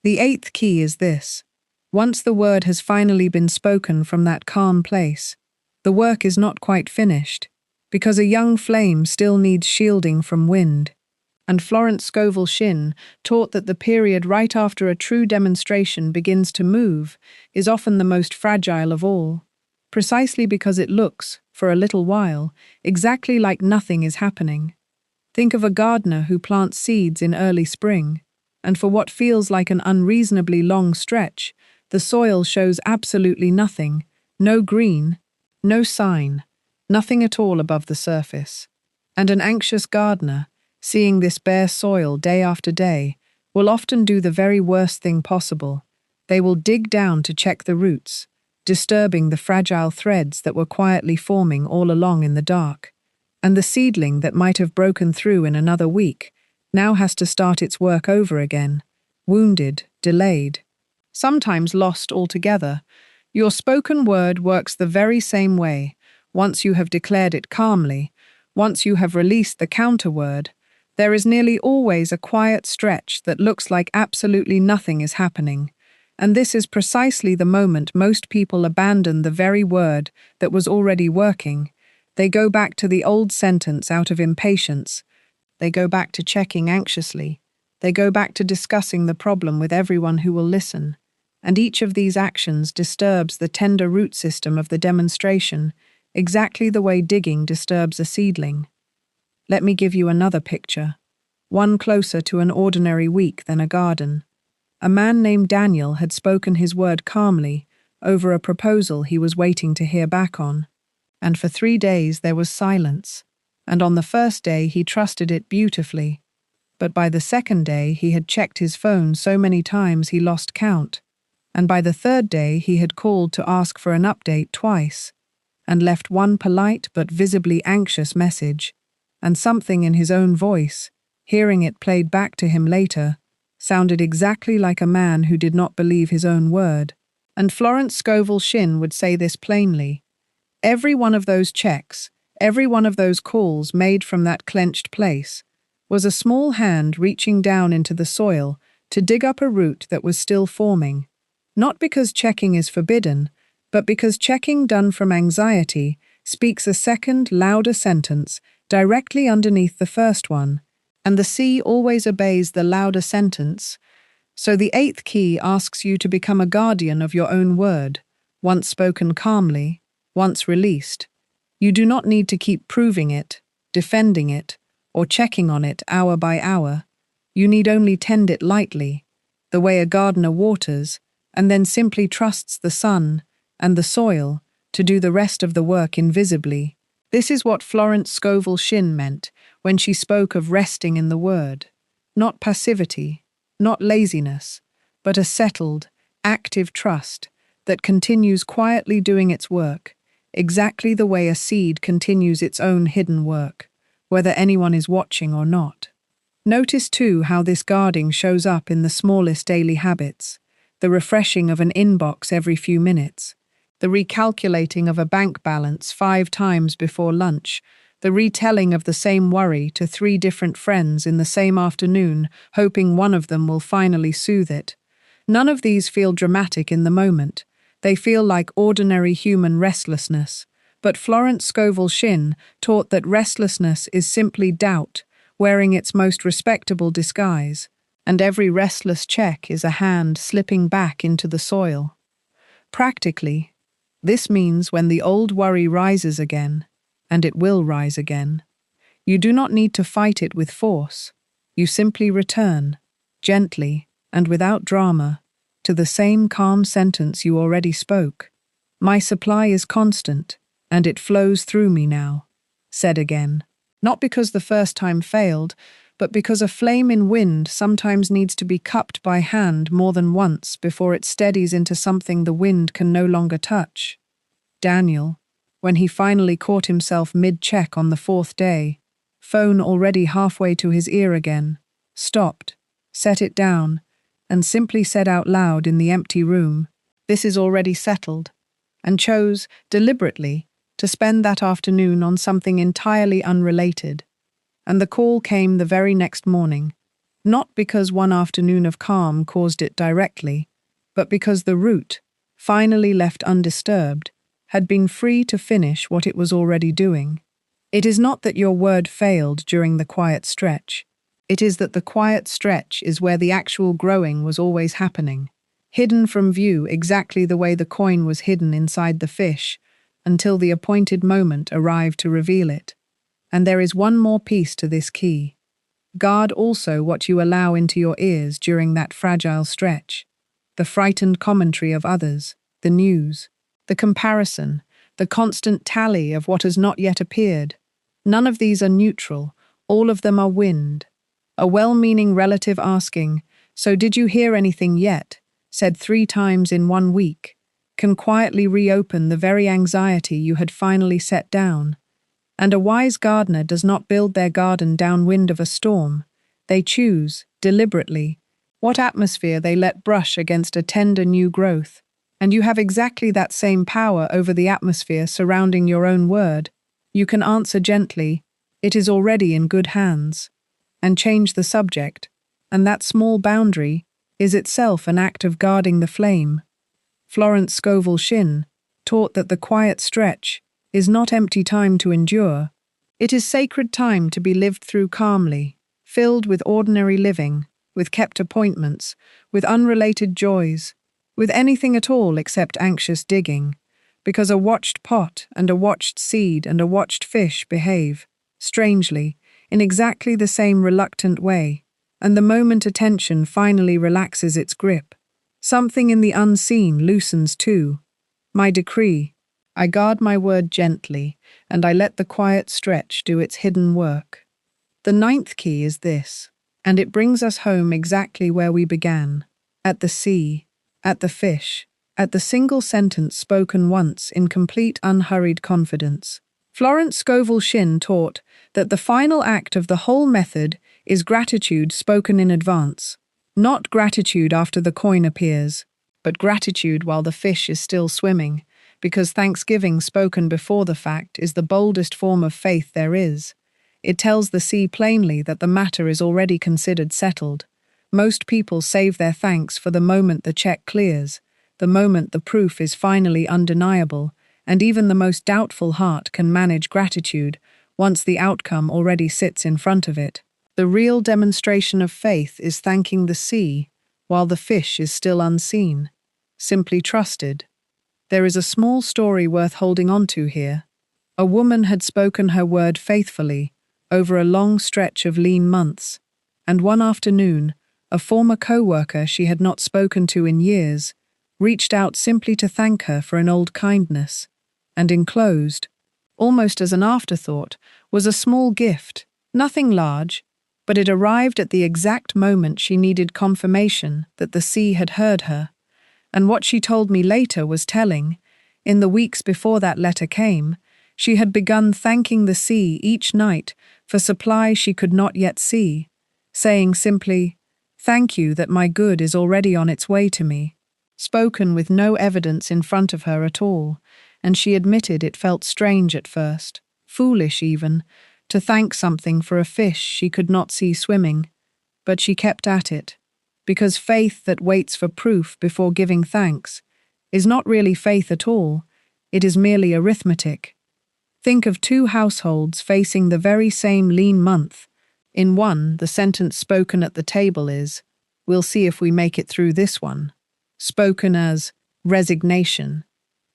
The 8th key is this. Once the word has finally been spoken from that calm place, the work is not quite finished, because a young flame still needs shielding from wind. And Florence Scovel Shinn taught that the period right after a true demonstration begins to move is often the most fragile of all, precisely because it looks, for a little while, exactly like nothing is happening. Think of a gardener who plants seeds in early spring, and for what feels like an unreasonably long stretch, the soil shows absolutely nothing, no green, no sign, nothing at all above the surface. And an anxious gardener, seeing this bare soil day after day, will often do the very worst thing possible. They will dig down to check the roots, disturbing the fragile threads that were quietly forming all along in the dark. And the seedling that might have broken through in another week now has to start its work over again, wounded, delayed, sometimes lost altogether. Your spoken word works the very same way. Once you have declared it calmly, once you have released the counterword, there is nearly always a quiet stretch that looks like absolutely nothing is happening. And this is precisely the moment most people abandon the very word that was already working. They go back to the old sentence out of impatience. They go back to checking anxiously. They go back to discussing the problem with everyone who will listen. And each of these actions disturbs the tender root system of the demonstration, exactly the way digging disturbs a seedling. Let me give you another picture, one closer to an ordinary week than a garden. A man named Daniel had spoken his word calmly over a proposal he was waiting to hear back on. And for 3 days there was silence, and on the first day he trusted it beautifully. But by the second day he had checked his phone so many times he lost count, and by the third day he had called to ask for an update twice, and left one polite but visibly anxious message, and something in his own voice, hearing it played back to him later, sounded exactly like a man who did not believe his own word. And Florence Scovel Shinn would say this plainly. Every one of those checks, every one of those calls made from that clenched place, was a small hand reaching down into the soil to dig up a root that was still forming. Not because checking is forbidden, but because checking done from anxiety speaks a second, louder sentence directly underneath the first one, and the sea always obeys the louder sentence. So the 8th key asks you to become a guardian of your own word, once spoken calmly, once released. You do not need to keep proving it, defending it, or checking on it hour by hour. You need only tend it lightly, the way a gardener waters, and then simply trusts the sun and the soil to do the rest of the work invisibly. This is what Florence Scovel Shinn meant when she spoke of resting in the word. Not passivity, not laziness, but a settled, active trust that continues quietly doing its work, exactly the way a seed continues its own hidden work, whether anyone is watching or not. Notice too how this guarding shows up in the smallest daily habits, the refreshing of an inbox every few minutes, the recalculating of a bank balance 5 times before lunch, the retelling of the same worry to 3 different friends in the same afternoon, hoping one of them will finally soothe it. None of these feel dramatic in the moment. They feel like ordinary human restlessness. But Florence Scovel Shinn taught that restlessness is simply doubt, wearing its most respectable disguise, and every restless check is a hand slipping back into the soil. Practically, this means when the old worry rises again, and it will rise again, you do not need to fight it with force. You simply return, gently and without drama, to the same calm sentence you already spoke. My supply is constant, and it flows through me now, said again. Not because the first time failed, but because a flame in wind sometimes needs to be cupped by hand more than once before it steadies into something the wind can no longer touch. Daniel, when he finally caught himself mid-check on the 4th day, phone already halfway to his ear again, stopped, set it down, and simply said out loud in the empty room, "This is already settled," and chose, deliberately, to spend that afternoon on something entirely unrelated. And the call came the very next morning, not because one afternoon of calm caused it directly, but because the root, finally left undisturbed, had been free to finish what it was already doing. It is not that your word failed during the quiet stretch. It is that the quiet stretch is where the actual growing was always happening, hidden from view exactly the way the coin was hidden inside the fish, until the appointed moment arrived to reveal it. And there is one more piece to this key. Guard also what you allow into your ears during that fragile stretch. The frightened commentary of others, the news, the comparison, the constant tally of what has not yet appeared. None of these are neutral, all of them are wind. A well-meaning relative asking, "So did you hear anything yet?" said 3 times in 1 week, can quietly reopen the very anxiety you had finally set down. And a wise gardener does not build their garden downwind of a storm. They choose, deliberately, what atmosphere they let brush against a tender new growth. And you have exactly that same power over the atmosphere surrounding your own word. You can answer gently, "It is already in good hands," and change the subject, and that small boundary is itself an act of guarding the flame. Florence Scovel Shinn taught that the quiet stretch is not empty time to endure. It is sacred time to be lived through calmly, filled with ordinary living, with kept appointments, with unrelated joys, with anything at all except anxious digging, because a watched pot and a watched seed and a watched fish behave, strangely, in exactly the same reluctant way, and the moment attention finally relaxes its grip, something in the unseen loosens too. My decree: I guard my word gently, and I let the quiet stretch do its hidden work. The 9th key is this, and it brings us home exactly where we began, at the sea, at the fish, at the single sentence spoken once in complete unhurried confidence. Florence Scovel Shinn taught that the final act of the whole method is gratitude spoken in advance, not gratitude after the coin appears, but gratitude while the fish is still swimming, because thanksgiving spoken before the fact is the boldest form of faith there is. It tells the sea plainly that the matter is already considered settled. Most people save their thanks for the moment the check clears, the moment the proof is finally undeniable, and even the most doubtful heart can manage gratitude once the outcome already sits in front of it. The real demonstration of faith is thanking the sea while the fish is still unseen, simply trusted. There is a small story worth holding on to here. A woman had spoken her word faithfully over a long stretch of lean months, and one afternoon, a former co-worker she had not spoken to in years reached out simply to thank her for an old kindness, and enclosed, almost as an afterthought, was a small gift, nothing large, but it arrived at the exact moment she needed confirmation that the sea had heard her. And what she told me later was telling. In the weeks before that letter came, she had begun thanking the sea each night for supply she could not yet see, saying simply, "Thank you that my good is already on its way to me," spoken with no evidence in front of her at all, and she admitted it felt strange at first, foolish even, to thank something for a fish she could not see swimming, but she kept at it. Because faith that waits for proof before giving thanks is not really faith at all, it is merely arithmetic. Think of 2 households facing the very same lean month. In one, the sentence spoken at the table is, "We'll see if we make it through this one," spoken as resignation,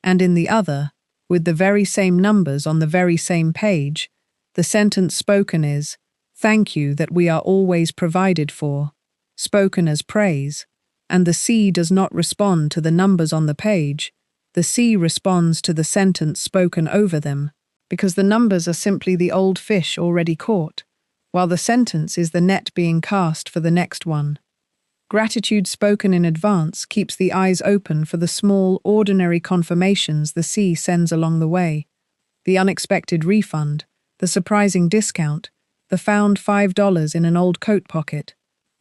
and in the other, with the very same numbers on the very same page, the sentence spoken is, "Thank you that we are always provided for," spoken as praise, and the sea does not respond to the numbers on the page, the sea responds to the sentence spoken over them, because the numbers are simply the old fish already caught, while the sentence is the net being cast for the next one. Gratitude spoken in advance keeps the eyes open for the small, ordinary confirmations the sea sends along the way, the unexpected refund, the surprising discount, the found $5 in an old coat pocket.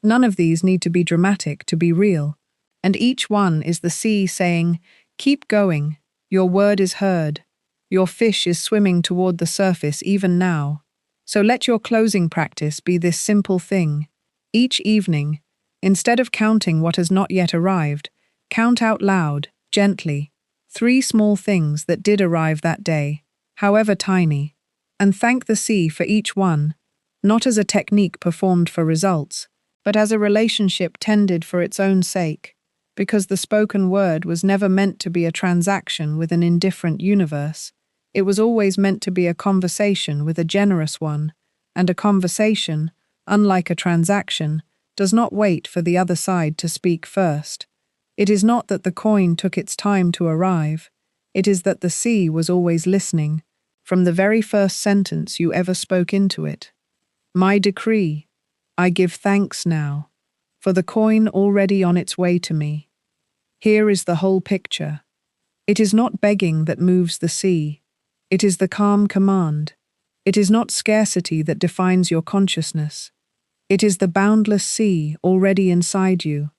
None of these need to be dramatic to be real, and each one is the sea saying, "Keep going, your word is heard, your fish is swimming toward the surface even now." So let your closing practice be this simple thing. Each evening, instead of counting what has not yet arrived, Count out loud, gently, 3 small things that did arrive that day, however tiny, and thank the sea for each one, not as a technique performed for results, but as a relationship tended for its own sake, because the spoken word was never meant to be a transaction with an indifferent universe. It was always meant to be a conversation with a generous one, and a conversation, unlike a transaction, does not wait for the other side to speak first. It is not that the coin took its time to arrive, it is that the sea was always listening, from the very first sentence you ever spoke into it. My decree, I give thanks now, for the coin already on its way to me. Here is the whole picture. It is not begging that moves the sea, it is the calm command. It is not scarcity that defines your consciousness. It is the boundless sea already inside you.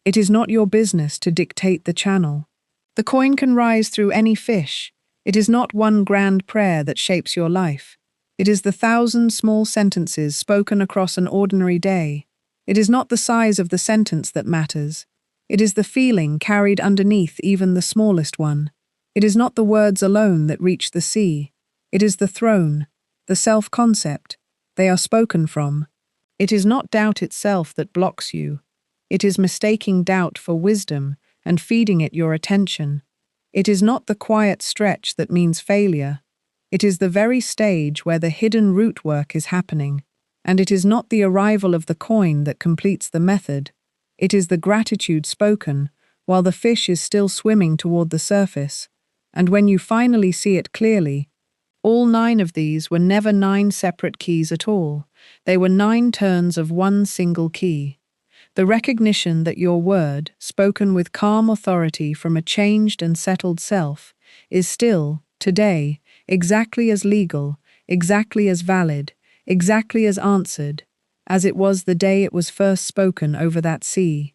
It is not your business to dictate the channel. The coin can rise through any fish. It is not one grand prayer that shapes your life. It is the 1,000 small sentences spoken across an ordinary day. It is not the size of the sentence that matters. It is the feeling carried underneath even the smallest one. It is not the words alone that reach the sea. It is the throne, the self-concept they are spoken from. It is not doubt itself that blocks you. It is mistaking doubt for wisdom and feeding it your attention. It is not the quiet stretch that means failure. It is the very stage where the hidden root work is happening. And it is not the arrival of the coin that completes the method. It is the gratitude spoken while the fish is still swimming toward the surface. And when you finally see it clearly, all 9 of these were never 9 separate keys at all. They were 9 turns of one single key. The recognition that your word, spoken with calm authority from a changed and settled self, is still, today, exactly as legal, exactly as valid, exactly as answered, as it was the day it was first spoken over that sea.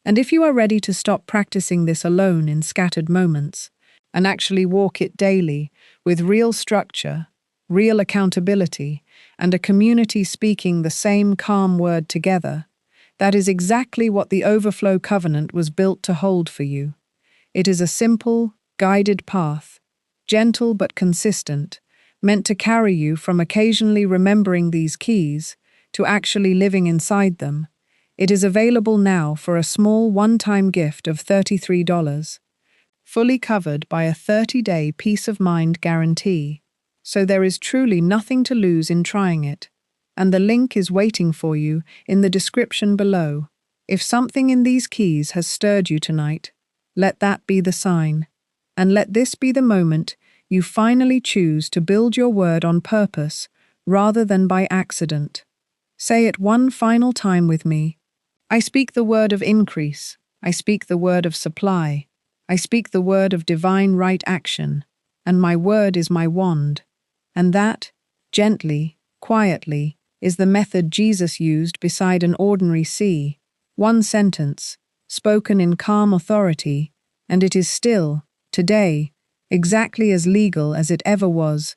And if you are ready to stop practicing this alone in scattered moments, and actually walk it daily with real structure, real accountability, and a community speaking the same calm word together, that is exactly what the Overflow Covenant was built to hold for you. It is a simple, guided path, gentle but consistent, meant to carry you from occasionally remembering these keys to actually living inside them. It is available now for a small one-time gift of $33. Fully covered by a 30-day peace of mind guarantee, so there is truly nothing to lose in trying it, and the link is waiting for you in the description below. If something in these keys has stirred you tonight, let that be the sign, and let this be the moment you finally choose to build your word on purpose rather than by accident. Say it one final time with me. I speak the word of increase. I speak the word of supply. I speak the word of divine right action, and my word is my wand. And that, gently, quietly, is the method Jesus used beside an ordinary sea. One sentence, spoken in calm authority, and it is still, today, exactly as legal as it ever was